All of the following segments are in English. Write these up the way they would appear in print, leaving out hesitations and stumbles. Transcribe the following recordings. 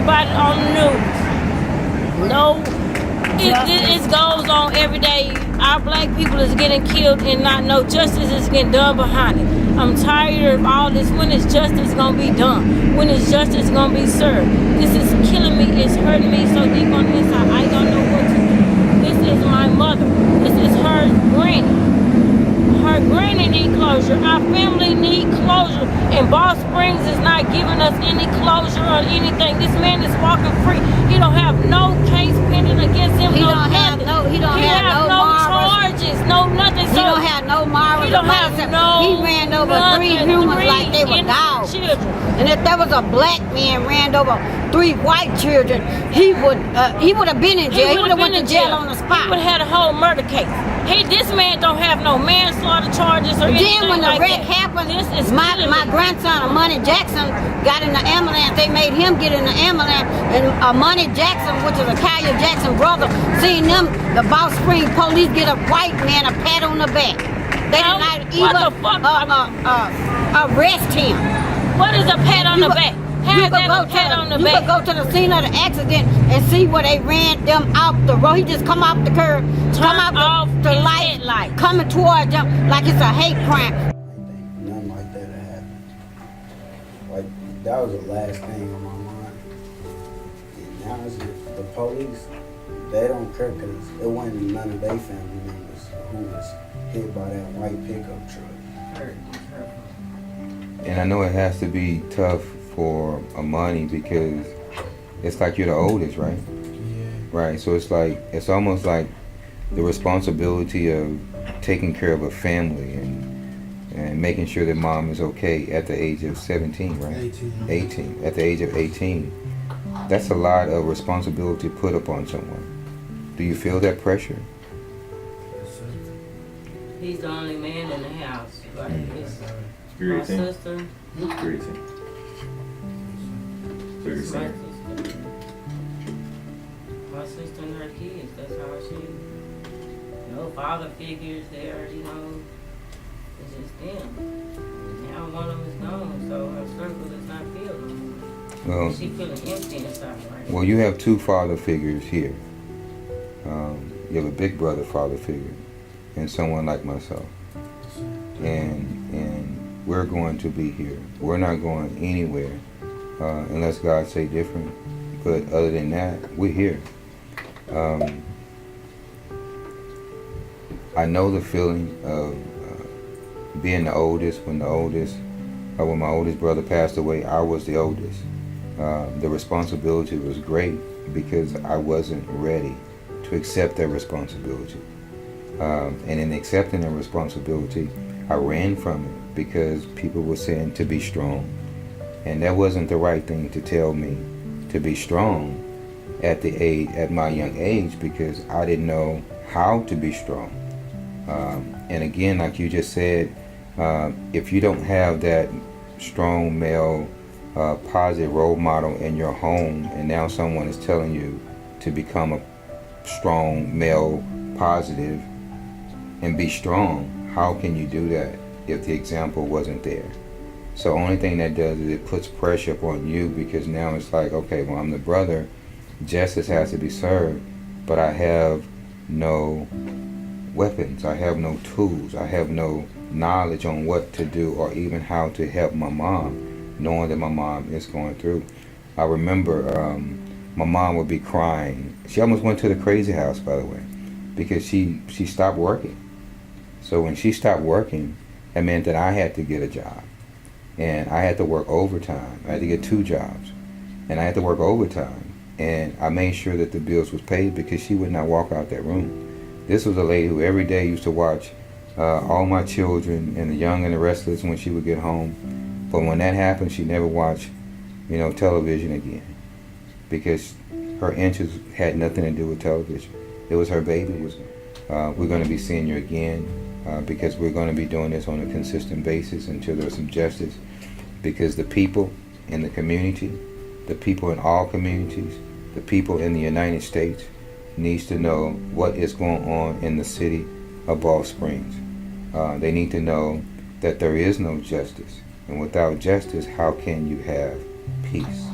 about it on the news. No, it goes on every day. Our black people is getting killed and not no justice is getting done behind it. I'm tired of all this. When is justice gonna be done? When is justice gonna be served? This is killing me. It's hurting me so deep on the inside. I don't know what to do. This is my mother. This is her granny. Her granny need closure. Our family need closure. And Balch Springs is not giving us any closure or anything. This man is walking free. He don't have no case pending against him. He don't have no charges, no nothing. He don't have no morals. He don't have no. He ran over 3 humans like they were dogs. Children. And if there was a black man ran over 3 white children, he would have been in jail. He would have went to jail on the spot. He would have had a whole murder case. This man don't have no manslaughter charges or anything. Then when the like wreck that. happened, This is my grandson, Armani Jackson, got in the ambulance. They made him get in the ambulance, and Armani Jackson, which is Akiya Jackson brother, seen them, the Balch Springs police get a white man a pat on the back. They did not even arrest him. What is a pat on the back? You could go to the scene of the accident and see where they ran them off the road. He just come off the curb, come off the light, coming towards them like it's a hate crime. Nothing like that happened. Like, that was the last thing on my mind. And now it's the police, they don't care because it wasn't none of their family members who was hit by that white pickup truck. And I know it has to be tough for Armani because it's like you're the oldest, right? Yeah. Right, so it's almost like the responsibility of taking care of a family and making sure that mom is okay at the age of 17, right? 18. At the age of 18. That's a lot of responsibility put upon someone. Do you feel that pressure? He's the only man in the house. Right? You're My 18? sister. You're 18. So you're saying? My sister and her kids. That's how she. No father figures there. It's just them. Now one of them is gone, so her circle is not filled no more. Well, She feeling empty inside right now. well, you have 2 father figures here. You have a big brother father figure and someone like myself. And we're going to be here. We're not going anywhere unless God say different. But other than that, we're here. I know the feeling of being the oldest. When my oldest brother passed away, I was the oldest. The responsibility was great because I wasn't ready to accept that responsibility. And in accepting that responsibility, I ran from it because people were saying to be strong. And that wasn't the right thing to tell me, to be strong at my young age, because I didn't know how to be strong. And again, like you just said, if you don't have that strong male positive role model in your home, and now someone is telling you to become a strong male positive and be strong, how can you do that if the example wasn't there? So only thing that does is it puts pressure upon you, because now it's like, okay, well, I'm the brother, justice has to be served, but I have no weapons, I have no tools, I have no knowledge on what to do or even how to help my mom, knowing that my mom is going through. I remember my mom would be crying. She almost went to the crazy house, by the way, because she stopped working. So when she stopped working, that meant that I had to get a job. And I had to work overtime. I had to get 2 jobs. And I had to work overtime. And I made sure that the bills was paid because she would not walk out that room. This was a lady who every day used to watch all my children and the young and the restless when she would get home. But when that happened, she never watched, television again. Because her interests had nothing to do with television. It was her baby. We're going to be seeing you again. Because we're going to be doing this on a consistent basis until there's some justice. Because the people in the community, the people in all communities, the people in the United States needs to know what is going on in the city of Balch Springs. They need to know that there is no justice. And without justice, how can you have peace?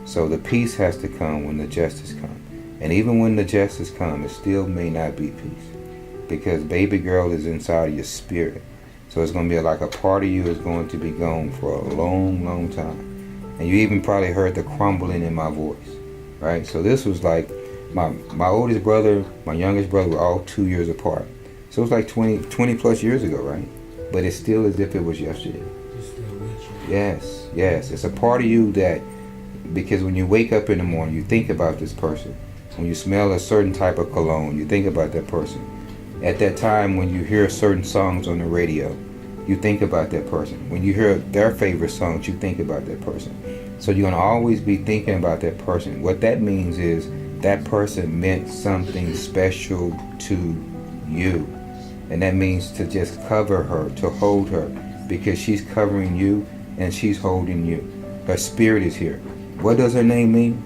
So the peace has to come when the justice comes. And even when the justice comes, it still may not be peace. Because baby girl is inside of your spirit. So it's going to be like a part of you is going to be gone for a long, long time. And you even probably heard the crumbling in my voice. Right? So this was like my oldest brother, my youngest brother were all 2 years apart. So it was like 20 plus years ago, right? But it's still as if it was yesterday. It's still with you. Yes, yes. It's a part of you that, because when you wake up in the morning, you think about this person. When you smell a certain type of cologne, you think about that person. At that time, when you hear certain songs on the radio, you think about that person. When you hear their favorite songs, you think about that person. So you're going to always be thinking about that person. What that means is that person meant something special to you. And that means to just cover her, to hold her, because she's covering you and she's holding you. Her spirit is here. What does her name mean?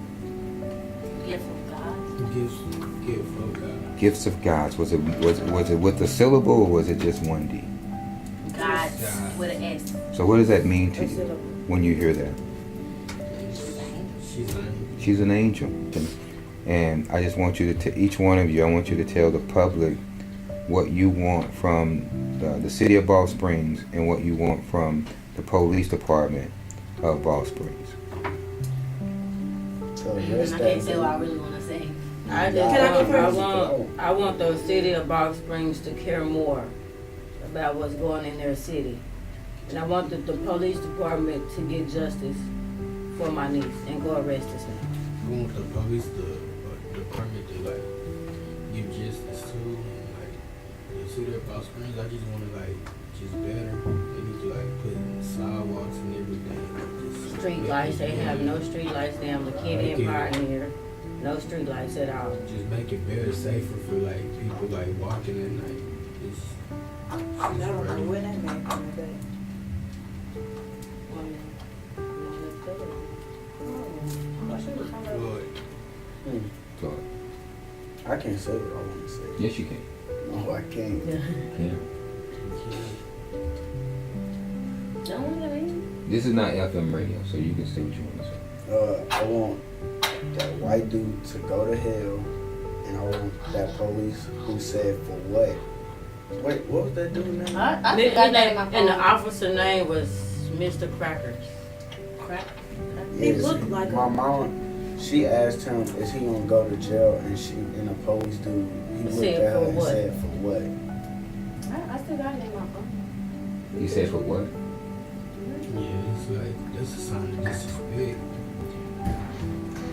Gift of God. Gift of God. Gifts of God. Was it with a syllable or was it just one D? God with an S. So what does that mean to you when you hear that? She's an angel. And I just want you to, each one of you, I want you to tell the public what you want from the city of Balch Springs and what you want from the police department of Balch Springs. So I can't say what I really want to say. I want the city of Balch Springs to care more about what's going in their city. And I want the police department to get justice for my niece and go arrest this man. I want the police department to like give justice to, like the city of Balch Springs. I just want to like just better. They need to like put sidewalks and everything. Just Street lights, they have no street lights down McKinney and Pioneer. No street lights at all. Just make it better, safer for like people like walking at night. I don't know when that man coming back. Floyd. So, I can't say what I want to say. yes, you can. No, I can't. Yeah. Don't look at me. This is not FM radio, so you can say what you want to say. I want that white dude to go to hell, and I want that police who said for what? Wait, what was that dude's name? I think I got it in my phone. And the officer name was Mr. Crackers. He looked like my him. mom. She asked him, "Is he gonna go to jail?" And the police dude, he looked Said at her for and what? said, "For what?" I still got it in my phone. He said for what? Yeah, it's like that's a sign of disrespect.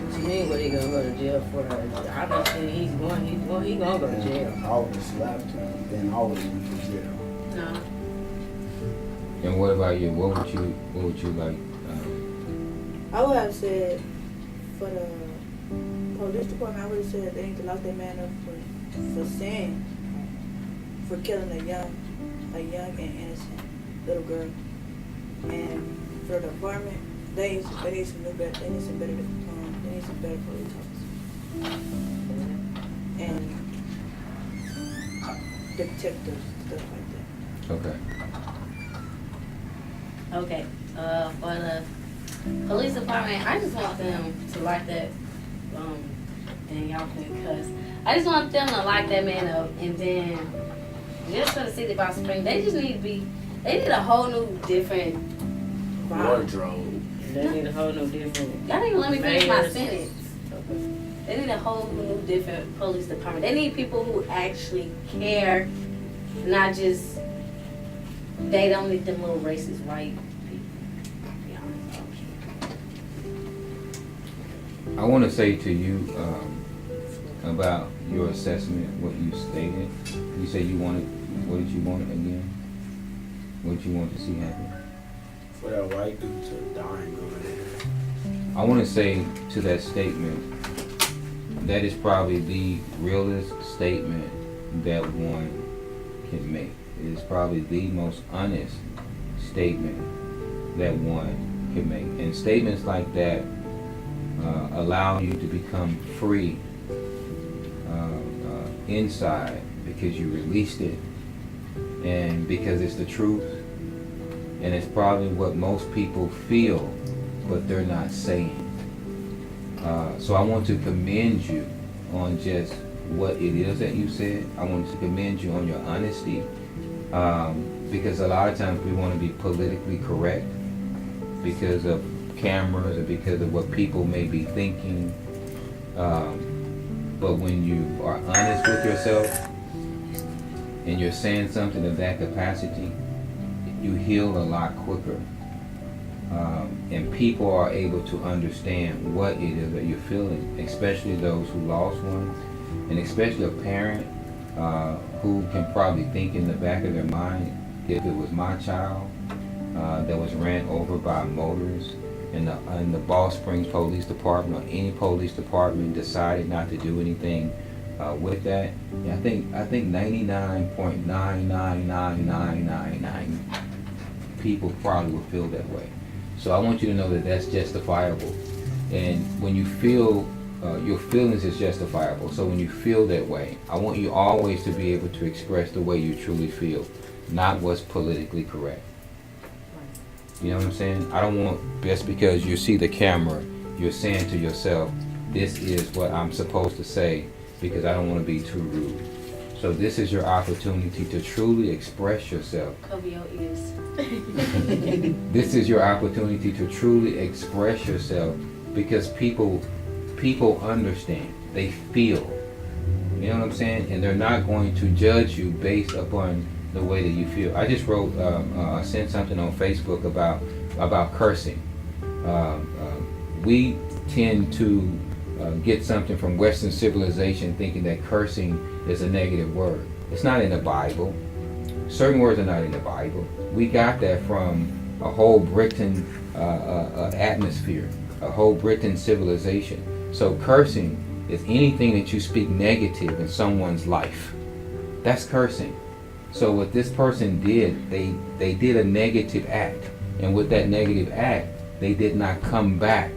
What you mean, what he gonna go to jail for? Obviously, he gonna go to jail. I would have slapped him, then I would have went to jail. No. And what about you? What would you like? I would have said for the police department, I would have said they need to lock that man up for sin, for killing a young and innocent little girl. And for the department, they need some police officers and detectives, stuff like that. Okay. Okay. For the police department, I just want them to lock that and y'all can cuss. I just want them to lock that man up, and then just for the city of Balch Springs, they need a whole new different vibe. Wardrobe. They need a whole new different. Y'all didn't even let me finish my mayors. sentence. They need a whole new different police department. They need people who actually care, not just, they don't need them little racist white people. Yeah, I want to say to you about your assessment, what you stated. You said you wanted, what did you want again? What did you want to see happen? For that white dude to die and go there. I want to say to that statement, that is probably the realest statement that one can make. It is probably the most honest statement that one can make. And statements like that allow you to become free inside because you released it and because it's the truth. And it's probably what most people feel, but they're not saying. So I want to commend you on just what it is that you said. I want to commend you on your honesty, because a lot of times we want to be politically correct because of cameras or because of what people may be thinking. But when you are honest with yourself and you're saying something of that capacity, you heal a lot quicker. And people are able to understand what it is that you're feeling, especially those who lost one, and especially a parent who can probably think in the back of their mind, if it was my child that was ran over by a motorist, and the Balch Springs Police Department or any police department decided not to do anything with that, I think 99.99999 people probably would feel that way. So I want you to know that that's justifiable. And when you feel, your feelings is justifiable. So when you feel that way, I want you always to be able to express the way you truly feel, not what's politically correct. You know what I'm saying? I don't want, just because you see the camera, you're saying to yourself, this is what I'm supposed to say, because I don't want to be too rude. So this is your opportunity to truly express yourself. Cover your ears. This is your opportunity to truly express yourself, because people understand, they feel. You know what I'm saying? And they're not going to judge you based upon the way that you feel. I just wrote, sent something on Facebook about cursing. We tend to get something from Western civilization thinking that cursing is a negative word. It's not in the Bible. Certain words are not in the Bible. We got that from a whole Britain atmosphere, a whole Britain civilization. So cursing is anything that you speak negative in someone's life. That's cursing. So what this person did, they did a negative act. And with that negative act, they did not come back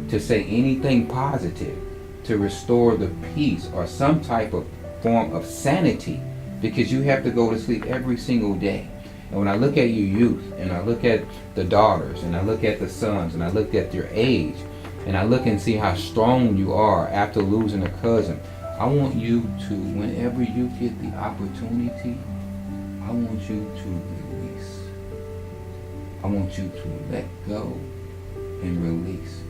to say anything positive to restore the peace or some type of form of sanity, because you have to go to sleep every single day. And when I look at you youth, and I look at the daughters, and I look at the sons, and I look at your age, and I look and see how strong you are after losing a cousin, I want you to, whenever you get the opportunity, I want you to release. I want you to let go and release,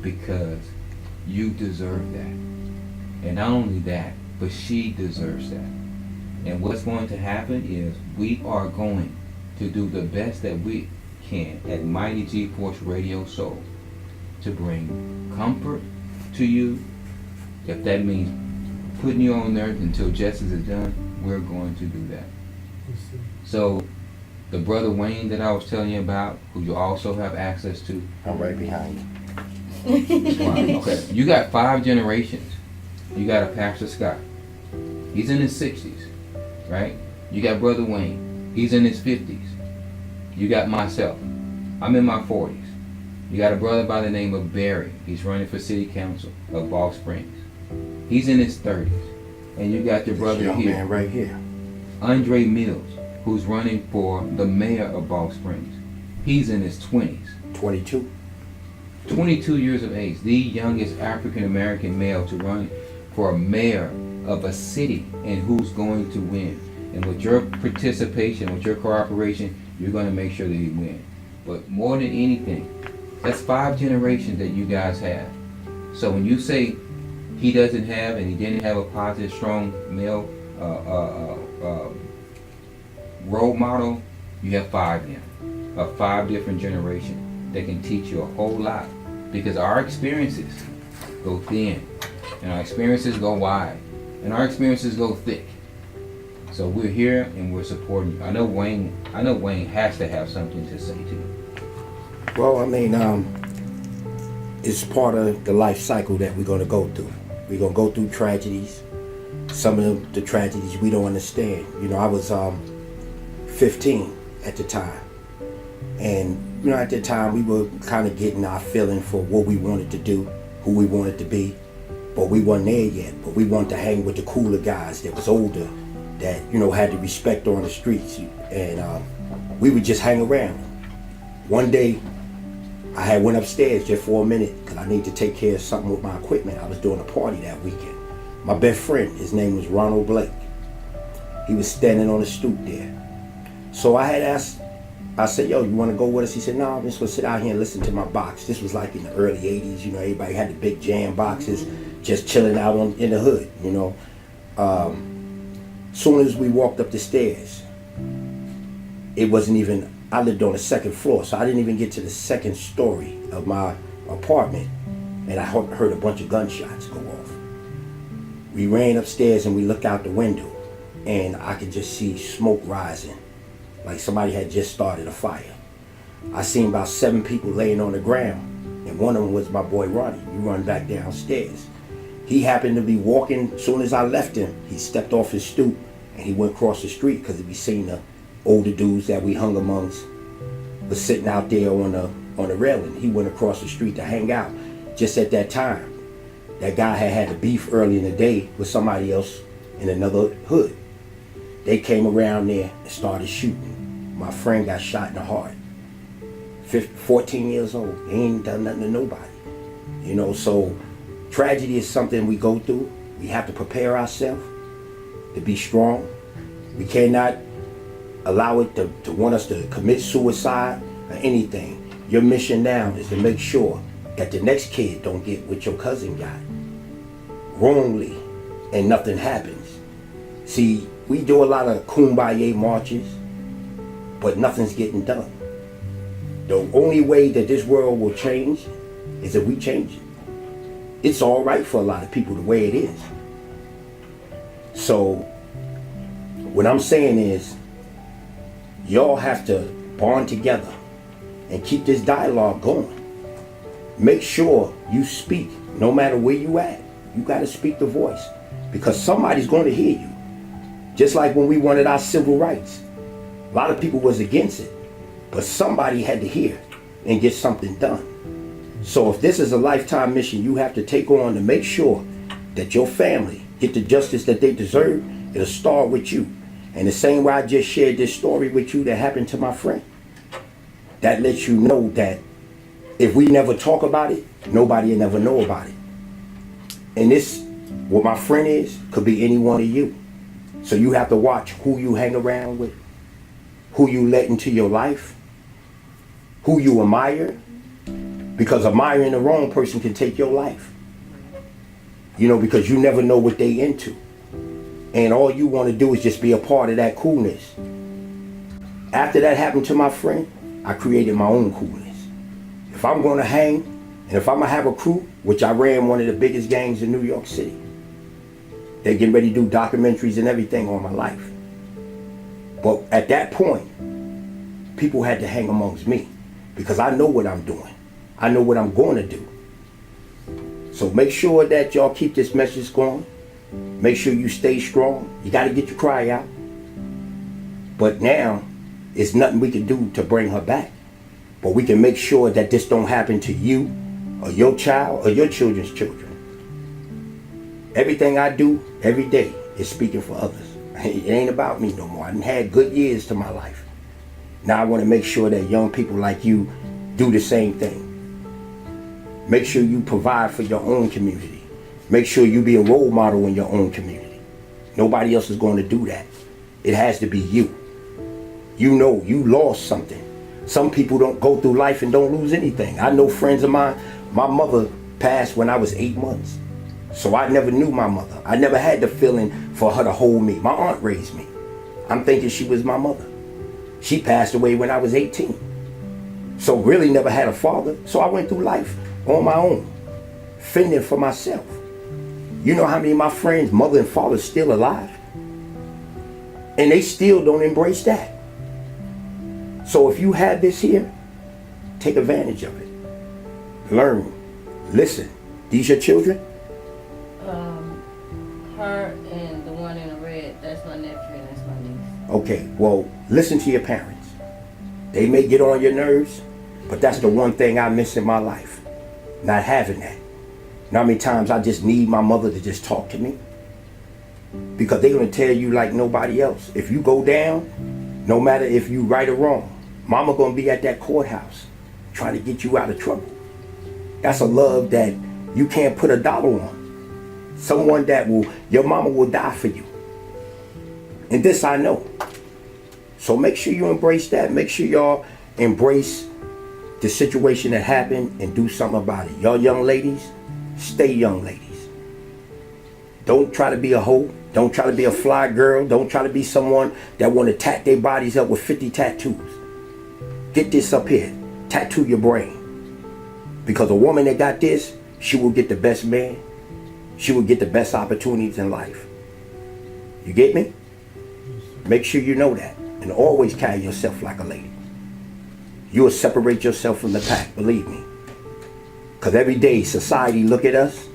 because you deserve that. And not only that, but she deserves that. And what's going to happen is we are going to do the best that we can at Mighty G-Force Radio Soul to bring comfort to you. If that means putting you on earth until justice is done, we're going to do that. So the brother Wayne that I was telling you about, who you also have access to, I'm right behind you. okay, you got 5 generations. You got a Pastor Scott. He's in his 60s, right? You got Brother Wayne. He's in his 50s. You got myself. I'm in my 40s. You got a brother by the name of Barry. He's running for city council of Balch Springs. He's in his 30s. And you got your brother young here, man right here, Andre Mills, who's running for the mayor of Balch Springs. He's in his 20s. 22. 22 years of age, the youngest African American male to run for a mayor of a city, and who's going to win. And with your participation, with your cooperation, you're going to make sure that he wins. But more than anything, that's 5 generations that you guys have. So when you say he doesn't have, and he didn't have a positive, strong male role model, you have 5 now, of 5 different generations that can teach you a whole lot. Because our experiences go thin, and our experiences go wide, and our experiences go thick. So we're here and we're supporting you. I know Wayne has to have something to say to you. Well, I mean, it's part of the life cycle that we're going to go through. We're going to go through tragedies. Some of the tragedies we don't understand. You know, I was 15 at the time. And, you know, at the time we were kind of getting our feeling for what we wanted to do, who we wanted to be. But we weren't there yet. But we wanted to hang with the cooler guys that was older, that, you know, had the respect on the streets. And we would just hang around. One day, I had went upstairs just for a minute because I need to take care of something with my equipment. I was doing a party that weekend. My best friend, his name was Ronald Blake. He was standing on the stoop there. So I had asked, I said, yo, you want to go with us? He said, no, I'm just going to sit out here and listen to my box. This was like in the early 80s, you know, everybody had the big jam boxes, just chilling out in the hood, you know. Soon as we walked up the stairs, it wasn't even, I lived on the second floor, so I didn't even get to the second story of my apartment, and I heard a bunch of gunshots go off. We ran upstairs and we looked out the window, and I could just see smoke rising, like somebody had just started a fire. I seen about 7 people laying on the ground, and one of them was my boy Ronnie. We run back downstairs. He happened to be walking, as soon as I left him, he stepped off his stoop, and he went across the street because we seen the older dudes that we hung amongst was sitting out there on the railing. He went across the street to hang out. Just at that time, that guy had a beef early in the day with somebody else in another hood. They came around there and started shooting. My friend got shot in the heart. 14 years old. He ain't done nothing to nobody. You know, so tragedy is something we go through. We have to prepare ourselves to be strong. We cannot allow it to want us to commit suicide or anything. Your mission now is to make sure that the next kid don't get what your cousin got wrongly and nothing happens. See, we do a lot of kumbaya marches, but nothing's getting done. The only way that this world will change is if we change it. It's all right for a lot of people the way it is. So what I'm saying is, y'all have to bond together and keep this dialogue going. Make sure you speak, no matter where you at. You got to speak the voice, because somebody's going to hear you. Just like when we wanted our civil rights, a lot of people was against it, but somebody had to hear and get something done. So if this is a lifetime mission you have to take on to make sure that your family get the justice that they deserve, it'll start with you. And the same way I just shared this story with you that happened to my friend, that lets you know that if we never talk about it, nobody will never know about it. And this, what my friend is, could be any one of you. So you have to watch who you hang around with, who you let into your life, who you admire, because admiring the wrong person can take your life. You know, because you never know what they into. And all you want to do is just be a part of that coolness. After that happened to my friend, I created my own coolness. If I'm going to hang, and if I'm going to have a crew, which I ran one of the biggest gangs in New York City, they're getting ready to do documentaries and everything on my life. But at that point, people had to hang amongst me, because I know what I'm doing. I know what I'm going to do. So make sure that y'all keep this message going. Make sure you stay strong. You got to get your cry out. But now, it's nothing we can do to bring her back. But we can make sure that this don't happen to you or your child or your children's children. Everything I do every day is speaking for others. It ain't about me no more. I done had good years to my life. Now I want to make sure that young people like you do the same thing. Make sure you provide for your own community. Make sure you be a role model in your own community. Nobody else is going to do that. It has to be you. You know you lost something. Some people don't go through life and don't lose anything. I know friends of mine, my mother passed when I was 8 months. So I never knew my mother. I never had the feeling for her to hold me. My aunt raised me. I'm thinking she was my mother. She passed away when I was 18. So really never had a father. So I went through life on my own, fending for myself. You know how many of my friends' mother and father still alive? And they still don't embrace that. So if you have this here, take advantage of it. Learn. Listen. These your children? Her and the one in the red, that's my nephew and that's my niece. Okay, well, listen to your parents. They may get on your nerves, but that's the one thing I miss in my life. Not having that. You know how many times I just need my mother to just talk to me? Because they're going to tell you like nobody else. If you go down, no matter if you right or wrong, mama going to be at that courthouse trying to get you out of trouble. That's a love that you can't put a dollar on. Someone that your mama will die for you. And this I know. So make sure you embrace that. Make sure y'all embrace the situation that happened and do something about it. Y'all young ladies, stay young ladies. Don't try to be a hoe. Don't try to be a fly girl. Don't try to be someone that want to tat their bodies up with 50 tattoos. Get this up here. Tattoo your brain. Because a woman that got this, she will get the best man. She will get the best opportunities in life. You get me? Make sure you know that. And always carry yourself like a lady. You will separate yourself from the pack, believe me. Because every day society look at us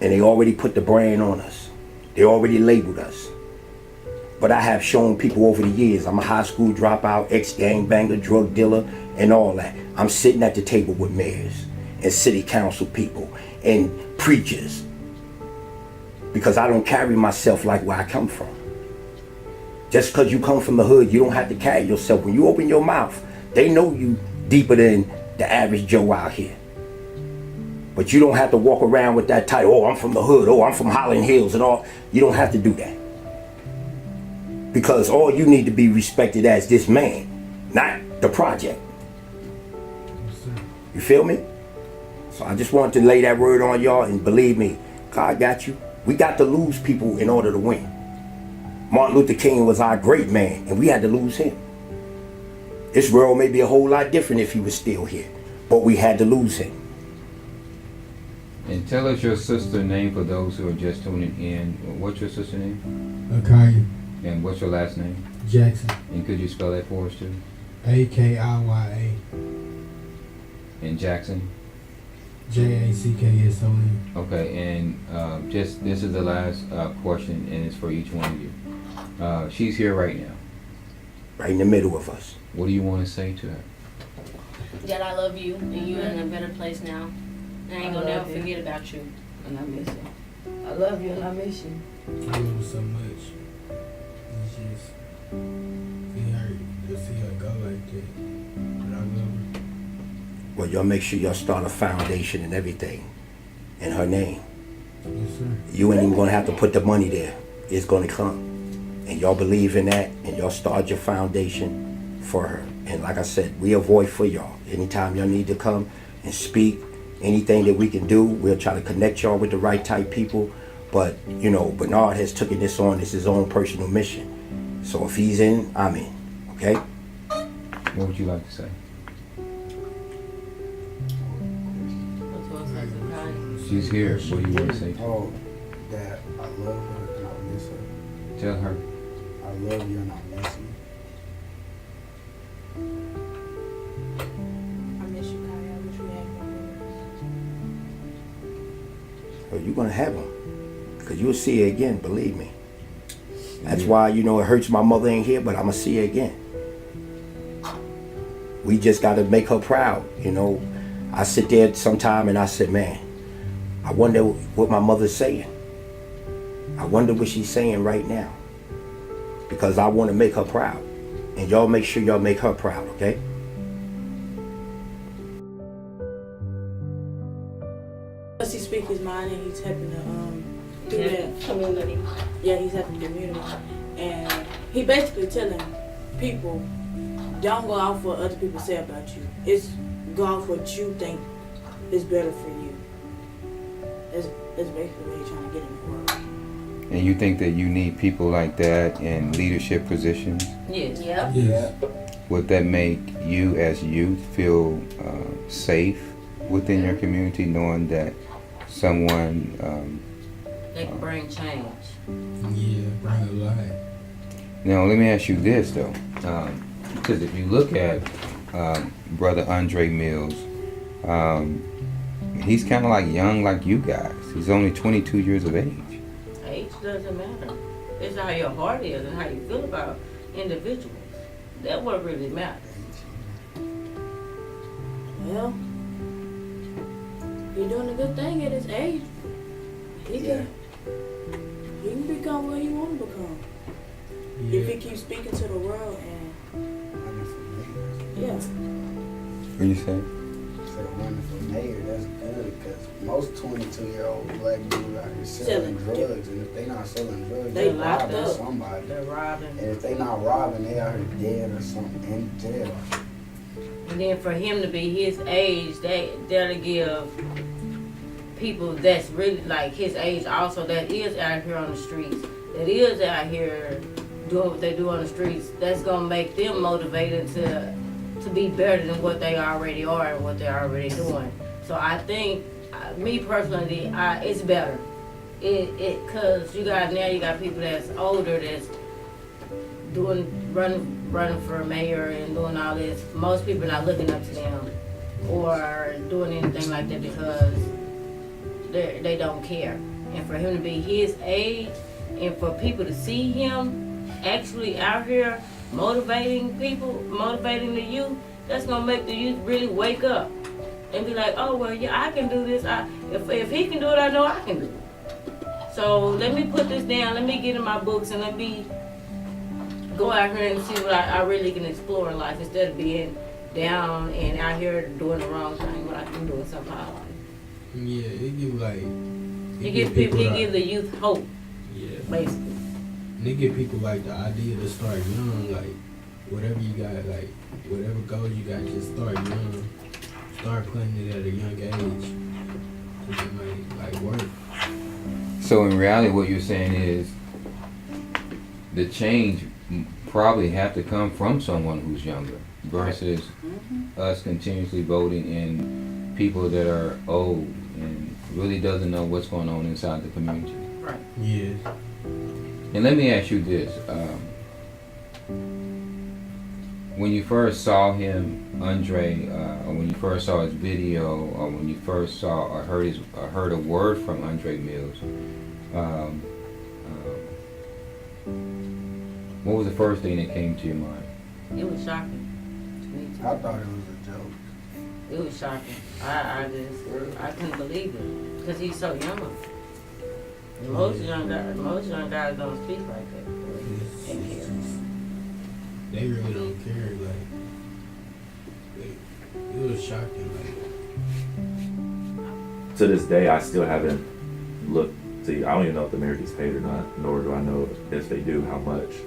and they already put the brand on us. They already labeled us. But I have shown people over the years, I'm a high school dropout, ex-gangbanger, drug dealer, and all that. I'm sitting at the table with mayors and city council people and preachers. Because I don't carry myself like where I come from. Just because you come from the hood, you don't have to carry yourself. When you open your mouth, they know you deeper than the average Joe out here. But you don't have to walk around with that title, oh, I'm from the hood, oh, I'm from Highland Hills and all. You don't have to do that. Because all you need to be respected as this man, not the project. You feel me? So I just wanted to lay that word on y'all, and believe me, God got you. We got to lose people in order to win. Martin Luther King was our great man, and we had to lose him. This world may be a whole lot different if he was still here, but we had to lose him. And tell us your sister's name for those who are just tuning in. What's your sister's name? Akiya And what's your last name? Jackson. And could you spell that for us too? Akiya And Jackson? Jackson. Okay, and just this is the last question, and it's for each one of you. She's here right now. Right in the middle of us. What do you want to say to her? That I love you and you're in a better place now. I ain't gonna never forget about you. And I miss you. I love you and I miss you. I love her so much. It's just, it hurt to see her go like that. But I love her. Well, y'all make sure y'all start a foundation and everything in her name. Yes, sir. You ain't even gonna have to put the money there. It's gonna come. And y'all believe in that, and y'all start your foundation for her. And like I said, we a voice for y'all. Anytime y'all need to come and speak, anything that we can do, we'll try to connect y'all with the right type people. But, you know, Bernard has taken this on as his own personal mission. So if he's in, I'm in. Okay? What would you like to say? She's here. What do you want to say to her? Oh, that I love her and I miss her. Tell her. I love you and I miss you. I miss you, Kaya. I wish we had more memories. Well, you're gonna have them. Because you'll see her again, believe me. That's why, you know, it hurts my mother ain't here, but I'm gonna see her again. We just gotta make her proud, you know. I sit there sometime and I say, man, I wonder what my mother's saying. I wonder what she's saying right now. Because I want to make her proud. And y'all make sure y'all make her proud, okay? Does he speak his mind and he's helping to do that Community. Yeah, he's helping the community. And he basically telling people, don't go off what other people say about you. It's go off what you think is better for you. That's basically what he's trying to get in the world. And you think that you need people like that in leadership positions? Yes. Yep. Yes. Would that make you as youth feel safe within your community, knowing that someone They can bring change. Yeah, bring a lot. Now, let me ask you this, though. Because if you look at Brother Andre Mills, he's kind of like young like you guys. He's only 22 years of age. Age doesn't matter. It's how your heart is and how you feel about individuals. That's what really matters. Well, he's doing a good thing at his age. He can become what he want to become. Yeah. If he keeps speaking to the world and I miss her. yeah. What you say? instead of running for mayor, that's good because most 22-year-old black dudes out here selling drugs, and if they not selling drugs, They they locked robbing up. somebody. They're robbing. And if they not robbing, they out here dead or something in jail. And then for him to be his age, that'll give people that's really like his age also that is out here on the streets, that is out here doing what they do on the streets, that's gonna make them motivated to be better than what they already are and what they're already doing. So I think, me personally, it's better. Cause you got people that's older that's running for mayor and doing all this. Most people are not looking up to them or doing anything like that because they don't care. And for him to be his age and for people to see him actually out here motivating the youth, that's gonna make the youth really wake up and be like, oh well, yeah, I can do this. If he can do it, I know I can do it. So let me put this down. Let me get in my books and let me go out here and see what I really can explore in life instead of being down and out here doing the wrong thing when I can do it somehow. Yeah, it give the youth hope. Yeah. Basically. And they give people like the idea to start young, like whatever you got, like whatever goals you got, just start young. Start planning it at a young age. So it might like work. So in reality, what you're saying is the change probably have to come from someone who's younger versus us continuously voting in people that are old and really doesn't know what's going on inside the community. Right. Yeah. And let me ask you this. When you first saw him, Andre, or when you first saw his video, or when you first saw or heard a word from Andre Mills, what was the first thing that came to your mind? It was shocking to me too. I thought it was a joke. It was shocking. I couldn't believe it because he's so young. Most young guys don't speak like that. They care. They really don't care. Like, it was shocking. Like, to this day, I still haven't looked. See, I don't even know if the mayor gets paid or not, nor do I know if they do, how much.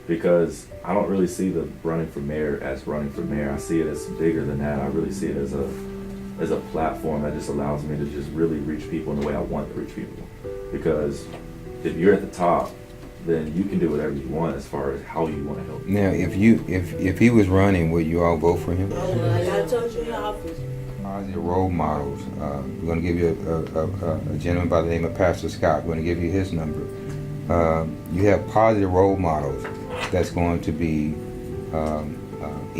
Because I don't really see the running for mayor as running for mayor. I see it as bigger than that. I really see it as a platform that just allows me to just really reach people in the way I want to reach people. Because if you're at the top, then you can do whatever you want as far as how you want to help. Now, if he was running, would you all vote for him? Like I told you in the office. Positive role models. We're going to give you a gentleman by the name of Pastor Scott. We're going to give you his number. You have positive role models that's going to be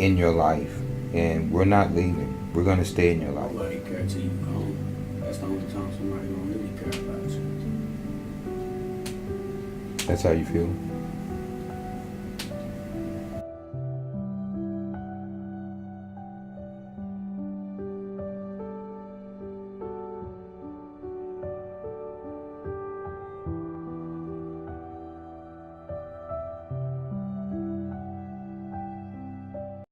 in your life, and we're not leaving. We're going to stay in your life. Nobody cares till you gone. That's the only time somebody gonna really care about you. That's how you feel?